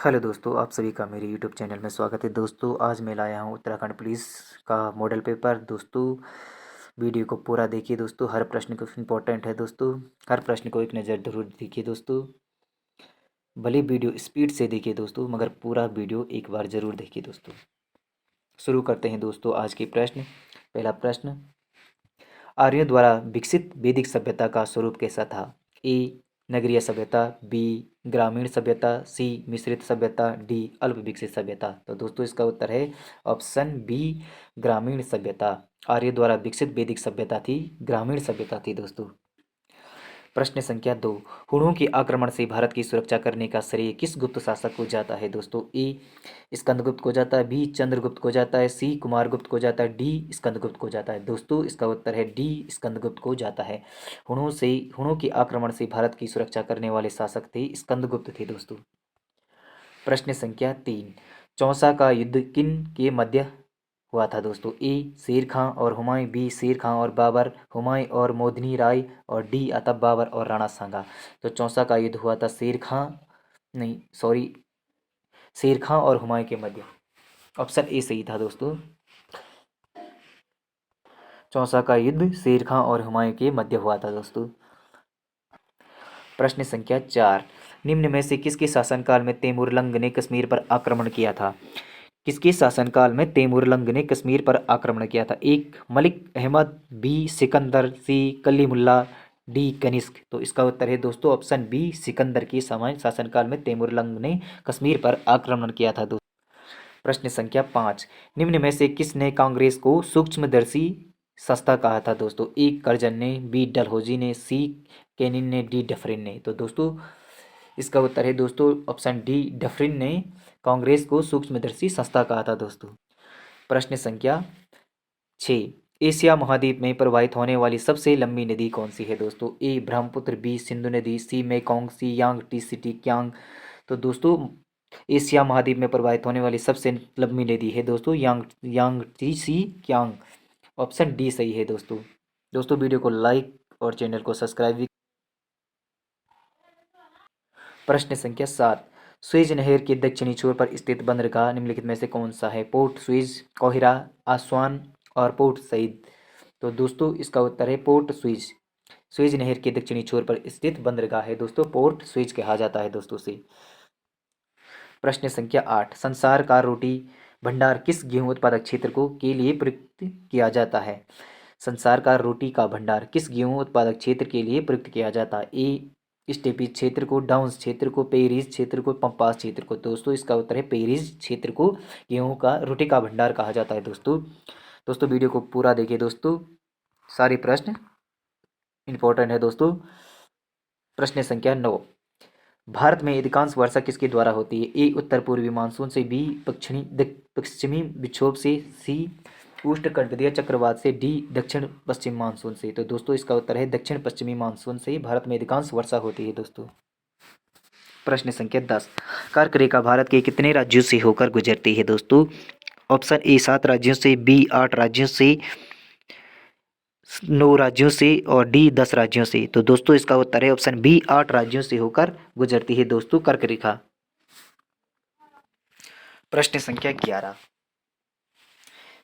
Hello दोस्तों, आप सभी का मेरे यूट्यूब चैनल में स्वागत है। दोस्तों, आज मैं लाया हूँ उत्तराखंड पुलिस का मॉडल पेपर। दोस्तों, वीडियो को पूरा देखिए। दोस्तों, हर प्रश्न को इम्पोर्टेंट है। दोस्तों, हर प्रश्न को एक नज़र जरूर देखिए। दोस्तों, भले वीडियो स्पीड से देखिए दोस्तों, मगर पूरा वीडियो एक बार ज़रूर देखिए। दोस्तों, शुरू करते हैं दोस्तों आज के प्रश्न। पहला प्रश्न, आर्यों द्वारा विकसित वैदिक सभ्यता का स्वरूप कैसा था? ए नगरीय सभ्यता, बी ग्रामीण सभ्यता, सी मिश्रित सभ्यता, डी अल्प विकसित सभ्यता। तो दोस्तों, इसका उत्तर है ऑप्शन बी, ग्रामीण सभ्यता। आर्य द्वारा विकसित वैदिक सभ्यता थी ग्रामीण सभ्यता थी। दोस्तों, प्रश्न संख्या 2, हुणों के आक्रमण से भारत की सुरक्षा करने का श्रेय किस गुप्त शासक को जाता है? दोस्तों, ए स्कंदगुप्त को जाता है, बी चंद्रगुप्त को जाता है, सी कुमारगुप्त को जाता है, डी स्कंदगुप्त को जाता है। दोस्तों, इसका उत्तर है डी स्कंदगुप्त को जाता है। हुणों के आक्रमण से भारत की सुरक्षा करने वाले शासक थे स्कंदगुप्त थे। दोस्तों, प्रश्न संख्या 3, चौसा का युद्ध किन के मध्य हुआ था? दोस्तों, ए शेर खां और हुमायूं, बी शेर खां और बाबर, हुमायूं और मोदनी राय, और डी आता बाबर और राणा सांगा। तो चौसा का युद्ध हुआ था शेर खां, नहीं सॉरी, शेर खां और हुमायूं के मध्य। ऑप्शन ए सही था। दोस्तों, चौसा का युद्ध शेर खां और हुमायूं के मध्य हुआ था। दोस्तों, प्रश्न संख्या 4, निम्न में से किसके शासनकाल में तैमूरलंग ने कश्मीर पर आक्रमण किया था? किसके शासनकाल में तैमूरलंग ने कश्मीर पर आक्रमण किया था? एक मलिक अहमद, बी सिकंदर, सी कलीमुल्ला, डी कनिष्क। तो इसका उत्तर है दोस्तों ऑप्शन बी, सिकंदर के समय शासनकाल में तैमूरलंग ने कश्मीर पर आक्रमण किया था। दोस्तों, प्रश्न संख्या 5, निम्न में से किसने कांग्रेस को सूक्ष्मदर्शी संस्था कहा था? दोस्तों, ए करजन ने, बी डलहौजी ने, सी केनिन ने, डी डफरिन ने। तो दोस्तों, इसका उत्तर है दोस्तों ऑप्शन डी, डफरिन ने कांग्रेस को सूक्ष्मदर्शी संस्था कहा था। दोस्तों, प्रश्न संख्या 6, एशिया महाद्वीप में प्रवाहित होने वाली सबसे लंबी नदी कौन सी है? दोस्तों, ए ब्रह्मपुत्र, बी सिंधु नदी, सी मेकोंग, सी यांग टी सिटी क्यांग। तो दोस्तों, एशिया महाद्वीप में प्रवाहित होने वाली सबसे लंबी नदी है दोस्तों Yang Yangtze Kiang. Option D सही है। दोस्तों, वीडियो को लाइक और चैनल को सब्सक्राइब भी। प्रश्न संख्या 7, स्वेज नहर के दक्षिणी छोर पर स्थित बंदरगाह निम्नलिखित में से कौन सा है? पोर्ट स्वेज, कोहिरा, आस्वान और पोर्ट सईद। तो दोस्तों, इसका उत्तर है पोर्ट स्वेज। स्वेज नहर के दक्षिणी छोर पर स्थित बंदरगाह है दोस्तों पोर्ट स्वेज कहा जाता है। दोस्तों से प्रश्न संख्या 8, संसार का रोटी भंडार किस गेहूं उत्पादक क्षेत्र को के लिए प्रयुक्त किया जाता है? संसार का रोटी का भंडार किस गेहूं उत्पादक क्षेत्र के लिए प्रयुक्त किया जाता है? ए स्टेपी क्षेत्र को, डाउन्स क्षेत्र को, पेरीज क्षेत्र को, पंपास क्षेत्र को। दोस्तों, इसका उत्तर है पेरीज क्षेत्र को गेहूं का रोटी का भंडार कहा जाता है। दोस्तों, वीडियो को पूरा देखिए। दोस्तों, सारे प्रश्न इंपॉर्टेंट है। दोस्तों, प्रश्न संख्या 9, भारत में अधिकांश वर्षा किसके द्वारा होती है? ए उत्तर पूर्वी मानसून से, बी पश्चिमी विक्षोभ से, सी उष्णकटिबंधीय चक्रवात से, डी दक्षिण पश्चिम मानसून से। तो दोस्तों, इसका उत्तर है दक्षिण पश्चिमी मानसून से भारत में अधिकांश वर्षा होती है। दोस्तों, प्रश्न संख्या 10, कर्क रेखा भारत के कितने राज्यों से होकर गुजरती है? दोस्तों, ऑप्शन ए 7 राज्यों से, बी 8 राज्यों से, 9 राज्यों से, और डी 10 राज्यों से। तो दोस्तों, इसका उत्तर है ऑप्शन बी, 8 राज्यों से होकर गुजरती है दोस्तों कर्क रेखा। प्रश्न संख्या 11,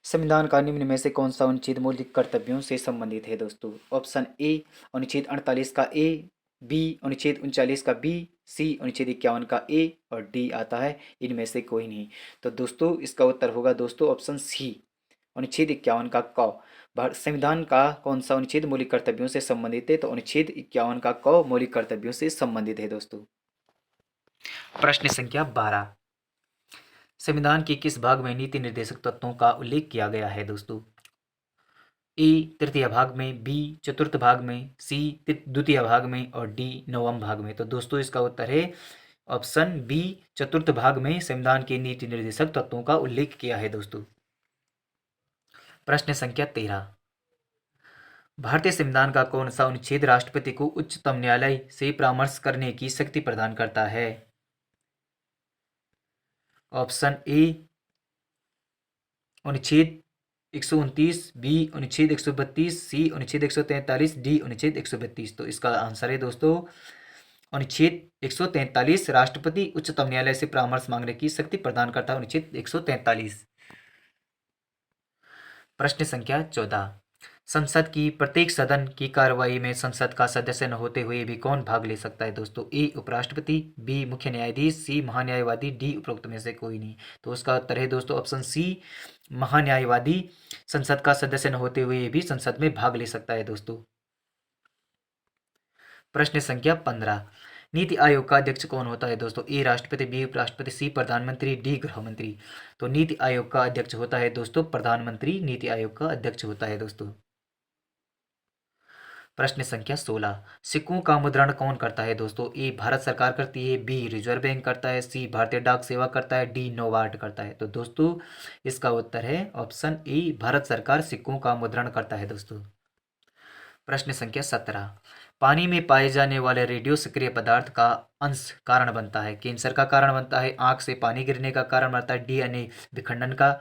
संविधान का निम्न में से कौन सा अनुच्छेद मौलिक कर्तव्यों से संबंधित है? दोस्तों, ऑप्शन ए अनुच्छेद 48 का ए, बी अनुच्छेद 39 का बी, सी अनुच्छेद 51 का ए, और डी आता है इनमें से कोई नहीं। तो दोस्तों, इसका उत्तर होगा दोस्तों ऑप्शन सी, अनुच्छेद 51 का क। संविधान का कौन सा अनुच्छेद मौलिक कर्तव्यों से संबंधित है? तो अनुच्छेद 51 का क मौलिक कर्तव्यों से संबंधित है। दोस्तों, प्रश्न संख्या 12, संविधान के किस भाग में नीति निर्देशक तत्वों का उल्लेख किया गया है? दोस्तों, ए तृतीय भाग में, बी चतुर्थ भाग में, सी द्वितीय भाग में, और डी नवम भाग में। तो दोस्तों, इसका उत्तर है ऑप्शन बी, चतुर्थ भाग में संविधान के नीति निर्देशक तत्वों का उल्लेख किया है। दोस्तों, प्रश्न संख्या 13, भारतीय संविधान का कौन सा अनुच्छेद राष्ट्रपति को उच्चतम न्यायालय से परामर्श करने की शक्ति प्रदान करता है? ऑप्शन ए अनुच्छेद 129, बी अनुच्छेद 132, सी अनुच्छेद 143, डी अनुच्छेद 132। तो इसका आंसर है दोस्तों अनुच्छेद 143 राष्ट्रपति उच्चतम न्यायालय से परामर्श मांगने की शक्ति प्रदान करता है, अनुच्छेद 143। प्रश्न संख्या 14। संसद की प्रत्येक सदन की कार्यवाही में संसद का सदस्य न होते हुए भी कौन भाग ले सकता है दोस्तों? ए उपराष्ट्रपति, बी मुख्य न्यायाधीश, सी महान्यायवादी, डी उपरोक्त में से कोई नहीं। तो उसका उत्तर है दोस्तों ऑप्शन सी, महान्यायवादी संसद का सदस्य न होते हुए भी संसद में भाग ले सकता है दोस्तों। प्रश्न संख्या 15। नीति आयोग का अध्यक्ष कौन होता है दोस्तों? ए राष्ट्रपति, बी उपराष्ट्रपति, सी प्रधानमंत्री, डी गृह मंत्री। तो नीति आयोग का अध्यक्ष होता है दोस्तों प्रधानमंत्री, नीति आयोग का अध्यक्ष होता है दोस्तों। प्रश्न संख्या 16। सिक्कों का मुद्रण कौन करता है दोस्तों? ए भारत सरकार करती है, बी रिजर्व बैंक करता है, सी भारतीय डाक सेवा करता है, डी नोवार्ड करता है। तो दोस्तों इसका उत्तर है ऑप्शन ए, भारत सरकार सिक्कों का मुद्रण करता है दोस्तों। प्रश्न संख्या 17। पानी में पाए जाने वाले रेडियो सक्रिय पदार्थ का अंश कारण बनता है, कैंसर का कारण बनता है, आंख से पानी गिरने का कारण बनता है, डीएनए विखंडन का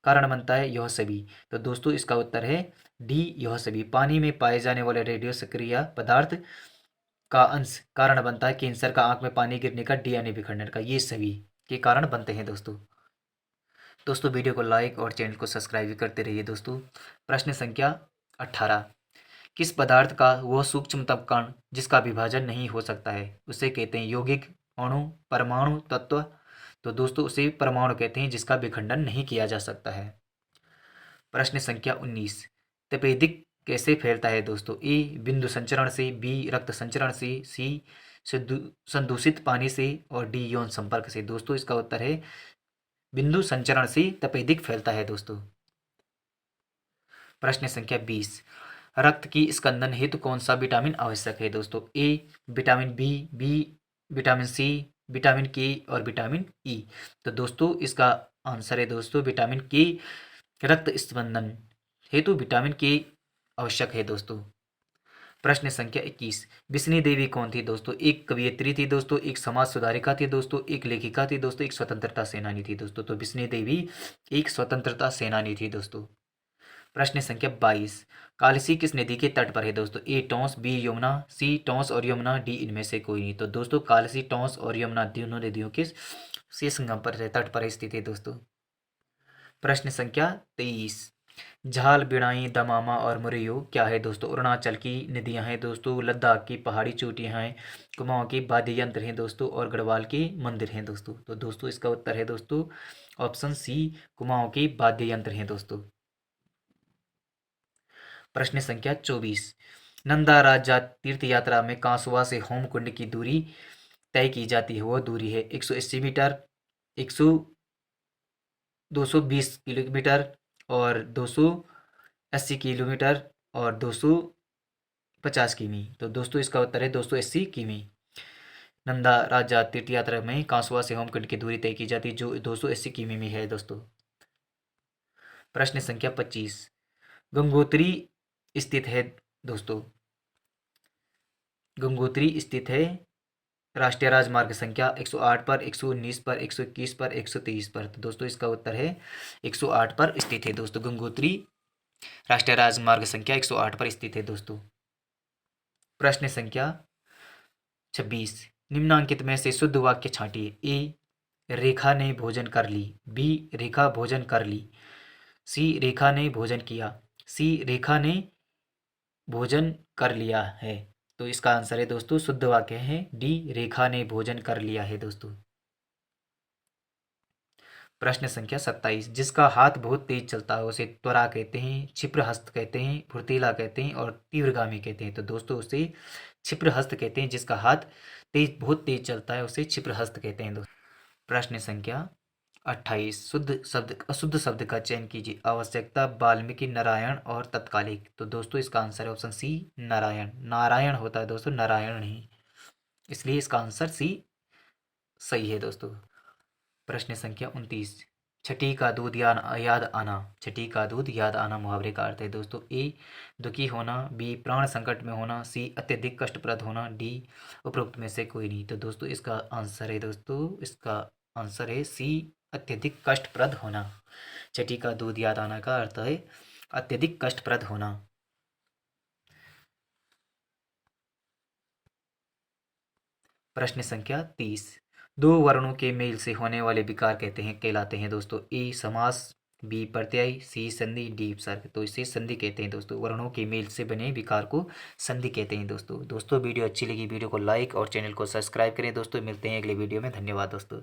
कारण बनता है, यह सभी। तो दोस्तों इसका उत्तर है डी, यह सभी। पानी में पाए जाने वाले रेडियो सक्रिय पदार्थ का अंश कारण बनता है कैंसर का, आंख में पानी गिरने का, डीएनए विखंडन का, ये सभी के कारण बनते हैं दोस्तों। दोस्तों वीडियो को लाइक और चैनल को सब्सक्राइब भी करते रहिए दोस्तों। प्रश्न संख्या 18। किस पदार्थ का वह सूक्ष्मतम कण जिसका विभाजन नहीं हो सकता है उसे कहते हैं यौगिक, अणु, परमाणु, तत्व? तो दोस्तों उसे परमाणु कहते हैं जिसका विखंडन नहीं किया जा सकता है। प्रश्न संख्या 19। तपेदिक कैसे फैलता है दोस्तों? ए बिंदु संचरण से, बी रक्त संचरण से, सी संदूषित पानी से और डी यौन संपर्क से। दोस्तों इसका उत्तर है बिंदु संचरण से तपेदिक फैलता है दोस्तों। प्रश्न संख्या 20। रक्त की स्कंदन हेतु कौन सा विटामिन आवश्यक है दोस्तों? A vitamin B, B vitamin C, vitamin K और विटामिन ई। तो दोस्तों इसका आंसर है दोस्तों विटामिन के। रक्त स्पंदन हेतु विटामिन के आवश्यक है दोस्तों। प्रश्न संख्या 21। बिस्नी देवी कौन थी दोस्तों? एक कवियत्री थी दोस्तों, एक समाज सुधारिका थी दोस्तों, एक लेखिका थी दोस्तों, एक स्वतंत्रता सेनानी थी दोस्तों। तो बिस्नी देवी एक स्वतंत्रता सेनानी थी दोस्तों। प्रश्न संख्या 22। कालसी किस नदी के तट पर है दोस्तों? ए टॉस, बी यमुना, सी टॉस और यमुना, डी इनमें से कोई नहीं। तो दोस्तों कालसी, टॉस और यमुना दोनों नदियों के से संगम पर तट पर स्थित है दोस्तों। प्रश्न संख्या 23। झाल, बिणाई, दमामा और मुरैयो क्या है दोस्तों? अरुणाचल की नदियां हैं दोस्तों, लद्दाख की पहाड़ी चोटियां हैं, कुमाऊं के वाद्य यंत्र हैं दोस्तों और गढ़वाल के मंदिर हैं दोस्तों। तो दोस्तों इसका उत्तर है दोस्तों ऑप्शन सी, कुमाऊं के वाद्य यंत्र हैं दोस्तों। प्रश्न संख्या 24। नंदा राजा तीर्थ यात्रा में कांसुआ से होमकुंड की दूरी तय की जाती है, वह दूरी है 180 मीटर, 100 220 किलोमीटर और 280 किलोमीटर और 250 किमी। तो दोस्तों इसका उत्तर है 280 किमी। नंदा राजा तीर्थ यात्रा में कांसुआ से होमकुंड की दूरी तय की जाती है जो 280 किमी में है दोस्तों। प्रश्न संख्या 25। गंगोत्री स्थित है दोस्तों, गंगोत्री स्थित है राष्ट्रीय राजमार्ग संख्या 108 पर, 119 पर, 121 पर, 123 पर। तो दोस्तों इसका उत्तर है 108 पर स्थित है दोस्तों। गंगोत्री राष्ट्रीय राजमार्ग संख्या 108 पर स्थित है दोस्तों। प्रश्न संख्या 26। निम्नांकित में से शुद्ध वाक्य छांटिए। ए रेखा ने भोजन कर ली, बी रेखा भोजन कर ली, सी रेखा ने भोजन किया, सी रेखा ने भोजन कर लिया है। तो इसका आंसर है दोस्तों शुद्ध वाक्य है डी, रेखा ने भोजन कर लिया है दोस्तों। प्रश्न संख्या 27। जिसका हाथ बहुत तेज चलता है उसे त्वरा कहते हैं, क्षिप्रहस्त कहते हैं, फुर्तीला कहते हैं और तीव्रगामी कहते हैं। तो दोस्तों उसे क्षिप्रहस्त कहते हैं, जिसका हाथ बहुत तेज चलता है उसे क्षिप्रहस्त कहते हैं दोस्तों। प्रश्न संख्या 28। शुद्ध शब्द अशुद्ध शब्द का चयन कीजिए। आवश्यकता, वाल्मीकि, नारायण और तत्कालिक। तो दोस्तों इसका आंसर है ऑप्शन सी, नारायण। नारायण होता है दोस्तों, नारायण नहीं, इसलिए इसका आंसर सी सही है दोस्तों। प्रश्न संख्या 29। छठी का दूध याद आना, छठी का दूध याद आना मुहावरे का अर्थ है दोस्तों। ए दुखी होना, बी प्राण संकट में होना, सी अत्यधिक कष्टप्रद होना, डी उपरोक्त में से कोई नहीं। तो दोस्तों इसका आंसर है दोस्तों, इसका आंसर है सी, अत्यधिक कष्टप्रद होना। छठी का दूध याद आना का अर्थ है अत्यधिक कष्टप्रद होना। प्रश्न संख्या 30। दो वर्णों के मेल से होने वाले विकार कहलाते हैं दोस्तों। ए समास, बी प्रत्यय, सी संधि, डी उपसर्ग। तो इसे संधि कहते हैं दोस्तों। वर्णों के मेल से बने विकार को संधि कहते हैं दोस्तों। वीडियो अच्छी लगी, वीडियो को लाइक और चैनल को सब्सक्राइब करें दोस्तों। मिलते हैं अगले वीडियो में। धन्यवाद दोस्तों।